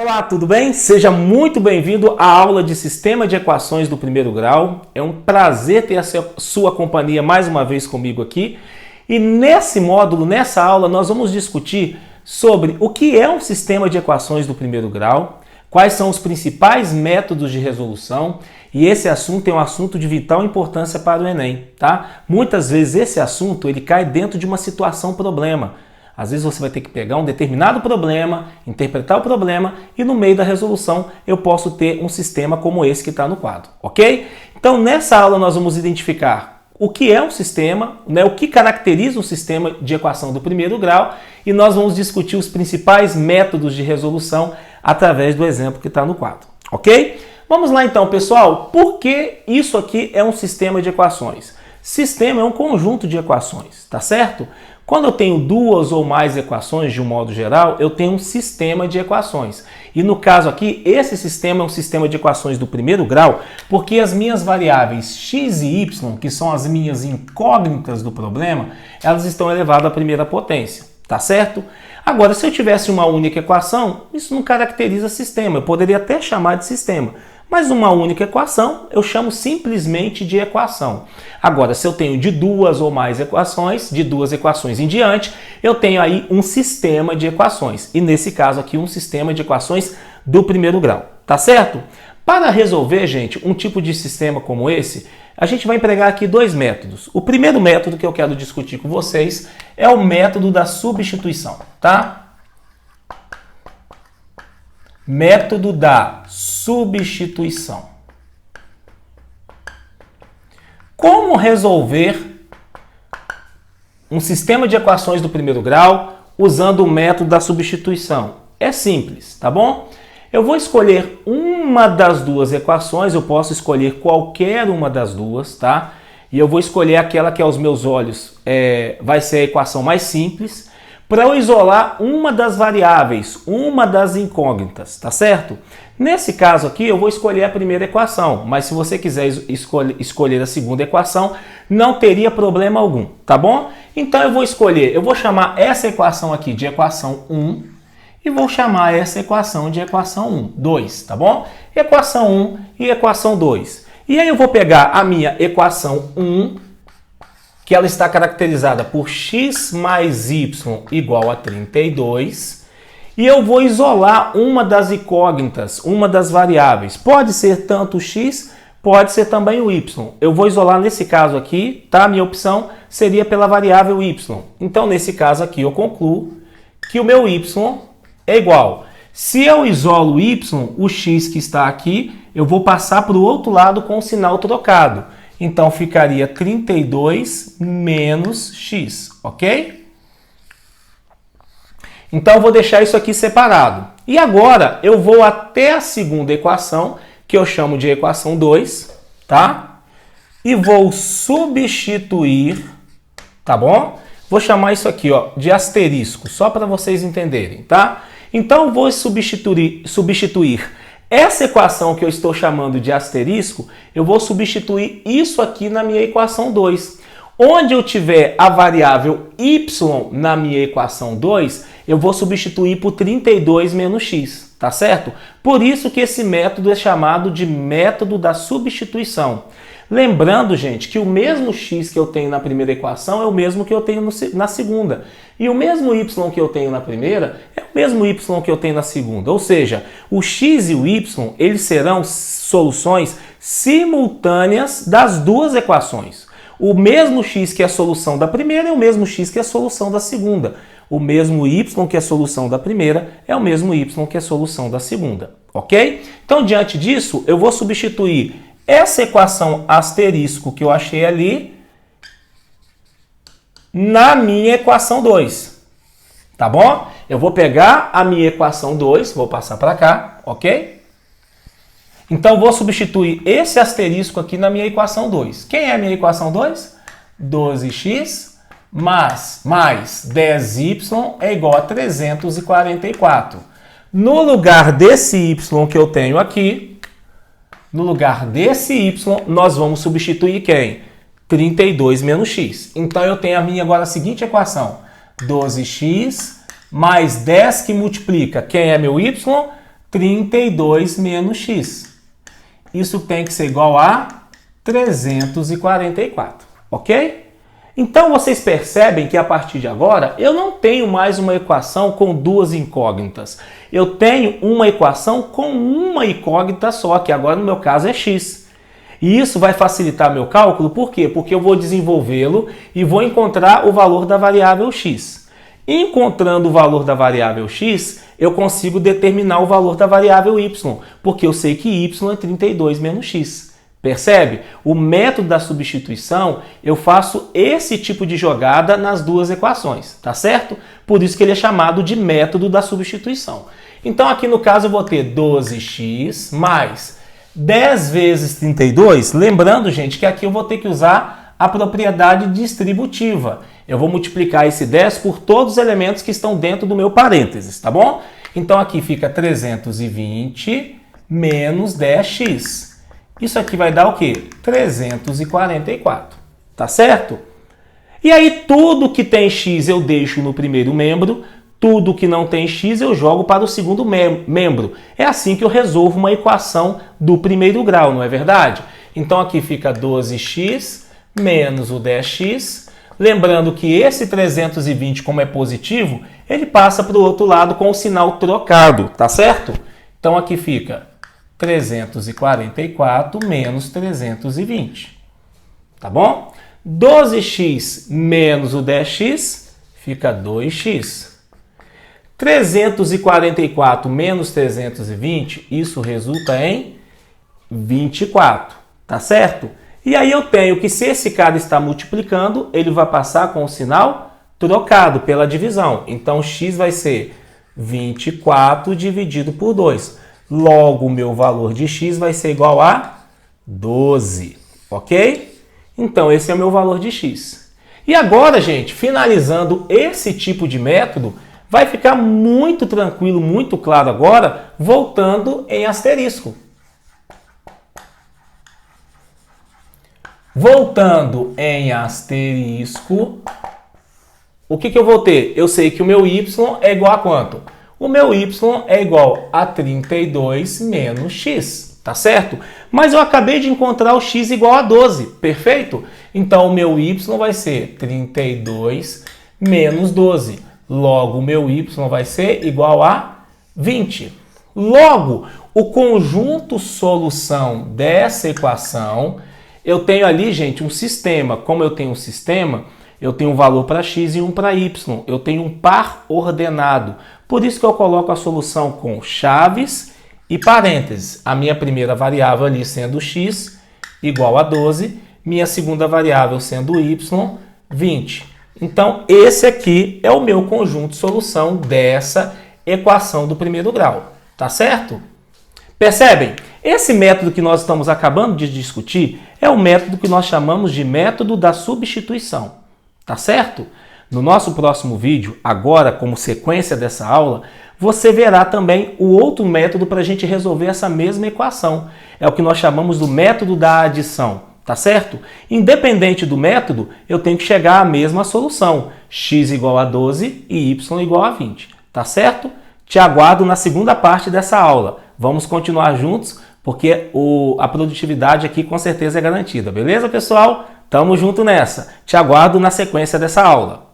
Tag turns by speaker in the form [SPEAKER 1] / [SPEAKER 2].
[SPEAKER 1] Olá, tudo bem? Seja muito bem-vindo à aula de Sistema de Equações do primeiro grau. É um prazer ter a sua companhia mais uma vez comigo aqui. E nesse módulo, nessa aula, nós vamos discutir sobre o que é um sistema de equações do primeiro grau, quais são os principais métodos de resolução, e esse assunto é um assunto de vital importância para o Enem, tá? Muitas vezes esse assunto ele cai dentro de uma situação problema. Às vezes você vai ter que pegar um determinado problema, interpretar o problema e no meio da resolução eu posso ter um sistema como esse que está no quadro, ok? Então nessa aula nós vamos identificar o que é um sistema, né, o que caracteriza um sistema de equação do primeiro grau e nós vamos discutir os principais métodos de resolução através do exemplo que está no quadro, ok? Vamos lá então, pessoal, por que isso aqui é um sistema de equações? Sistema é um conjunto de equações, tá certo? Quando eu tenho duas ou mais equações de um modo geral, eu tenho um sistema de equações. E no caso aqui, esse sistema é um sistema de equações do primeiro grau, porque as minhas variáveis x e y, que são as minhas incógnitas do problema, elas estão elevadas à primeira potência, tá certo? Agora, se eu tivesse uma única equação, isso não caracteriza sistema, eu poderia até chamar de sistema. Mas uma única equação eu chamo simplesmente de equação. Agora, se eu tenho de duas ou mais equações, de duas equações em diante, eu tenho aí um sistema de equações. E nesse caso aqui, um sistema de equações do primeiro grau. Tá certo? Para resolver, gente, um tipo de sistema como esse, a gente vai empregar aqui dois métodos. O primeiro método que eu quero discutir com vocês é o método da substituição, tá? Método da substituição. Como resolver um sistema de equações do primeiro grau usando o método da substituição? É simples, tá bom? Eu vou escolher uma das duas equações, eu posso escolher qualquer uma das duas, tá? E eu vou escolher aquela que aos meus olhos vai ser a equação mais simples, para eu isolar uma das variáveis, uma das incógnitas, tá certo? Nesse caso aqui, eu vou escolher a primeira equação, mas se você quiser escolher a segunda equação, não teria problema algum, tá bom? Então eu vou chamar essa equação aqui de equação 1 e vou chamar essa equação de equação 2, tá bom? Equação 1 e equação 2. E aí eu vou pegar a minha equação 1, que ela está caracterizada por x mais y igual a 32, e eu vou isolar uma das incógnitas, uma das variáveis. Pode ser tanto o x, pode ser também o y. Eu vou isolar nesse caso aqui, tá? Minha opção seria pela variável y. Então, nesse caso aqui, eu concluo que o meu y é igual. Se eu isolo o y, o x que está aqui, eu vou passar para o outro lado com o sinal trocado. Então, ficaria 32 menos x, ok? Então, eu vou deixar isso aqui separado. E agora, eu vou até a segunda equação, que eu chamo de equação 2, tá? E vou substituir, tá bom? Vou chamar isso aqui, ó, de asterisco, só para vocês entenderem, tá? Então, eu vou substituir essa equação que eu estou chamando de asterisco, eu vou substituir isso aqui na minha equação 2. Onde eu tiver a variável y na minha equação 2, eu vou substituir por 32 menos x, tá certo? Por isso que esse método é chamado de método da substituição. Lembrando, gente, que o mesmo x que eu tenho na primeira equação é o mesmo que eu tenho na segunda. E o mesmo y que eu tenho na primeira é o mesmo y que eu tenho na segunda. Ou seja, o x e o y, eles serão soluções simultâneas das duas equações. O mesmo x que é a solução da primeira é o mesmo x que é a solução da segunda. O mesmo y que é a solução da primeira é o mesmo y que é a solução da segunda. Ok? Então, diante disso, eu vou substituir essa equação asterisco que eu achei ali na minha equação 2, tá bom? Eu vou pegar a minha equação 2, vou passar para cá, ok? Então, vou substituir esse asterisco aqui na minha equação 2. Quem é a minha equação 2? 12x mais 10y é igual a 344. No lugar desse y que eu tenho aqui, no lugar desse y, nós vamos substituir quem? 32 menos x. Então, eu tenho a minha agora a seguinte equação. 12x mais 10 que multiplica. Quem é meu y? 32 menos x. Isso tem que ser igual a 344, ok? Então vocês percebem que a partir de agora eu não tenho mais uma equação com duas incógnitas. Eu tenho uma equação com uma incógnita só, que agora no meu caso é x. E isso vai facilitar meu cálculo, por quê? Porque eu vou desenvolvê-lo e vou encontrar o valor da variável x. Encontrando o valor da variável x, eu consigo determinar o valor da variável y, porque eu sei que y é 32 menos x. Percebe? O método da substituição, eu faço esse tipo de jogada nas duas equações, tá certo? Por isso que ele é chamado de método da substituição. Então aqui no caso eu vou ter 12x mais 10 vezes 32. Lembrando, gente, que aqui eu vou ter que usar a propriedade distributiva. Eu vou multiplicar esse 10 por todos os elementos que estão dentro do meu parênteses, tá bom? Então aqui fica 320 menos 10x. Isso aqui vai dar o quê? 344, tá certo? E aí tudo que tem x eu deixo no primeiro membro, tudo que não tem x eu jogo para o segundo membro. É assim que eu resolvo uma equação do primeiro grau, não é verdade? Então aqui fica 12x menos o 10x. Lembrando que esse 320, como é positivo, ele passa para o outro lado com o sinal trocado, tá certo? Então aqui fica 344 menos 320, tá bom? 12x menos o 10x fica 2x. 344 menos 320, isso resulta em 24, tá certo? E aí eu tenho que se esse cara está multiplicando, ele vai passar com o sinal trocado pela divisão. Então x vai ser 24 dividido por 2. Logo, o meu valor de x vai ser igual a 12, ok? Então, esse é o meu valor de x. E agora, gente, finalizando esse tipo de método, vai ficar muito tranquilo, muito claro agora, voltando em asterisco. Voltando em asterisco, o que eu vou ter? Eu sei que o meu y é igual a quanto? O meu y é igual a 32 menos x, tá certo? Mas eu acabei de encontrar o x igual a 12, perfeito? Então, o meu y vai ser 32 menos 12. Logo, o meu y vai ser igual a 20. Logo, o conjunto solução dessa equação, eu tenho ali, gente, um sistema. Como eu tenho um sistema, eu tenho um valor para x e um para y. Eu tenho um par ordenado. Por isso que eu coloco a solução com chaves e parênteses. A minha primeira variável ali sendo x, igual a 12. Minha segunda variável sendo y, 20. Então, esse aqui é o meu conjunto de solução dessa equação do primeiro grau. Tá certo? Percebem? Esse método que nós estamos acabando de discutir é o método que nós chamamos de método da substituição. Tá certo? No nosso próximo vídeo, agora como sequência dessa aula, você verá também o outro método para a gente resolver essa mesma equação. É o que nós chamamos do método da adição, tá certo? Independente do método, eu tenho que chegar à mesma solução. X igual a 12 e y igual a 20, tá certo? Te aguardo na segunda parte dessa aula. Vamos continuar juntos, porque a produtividade aqui com certeza é garantida. Beleza, pessoal? Tamo junto nessa. Te aguardo na sequência dessa aula.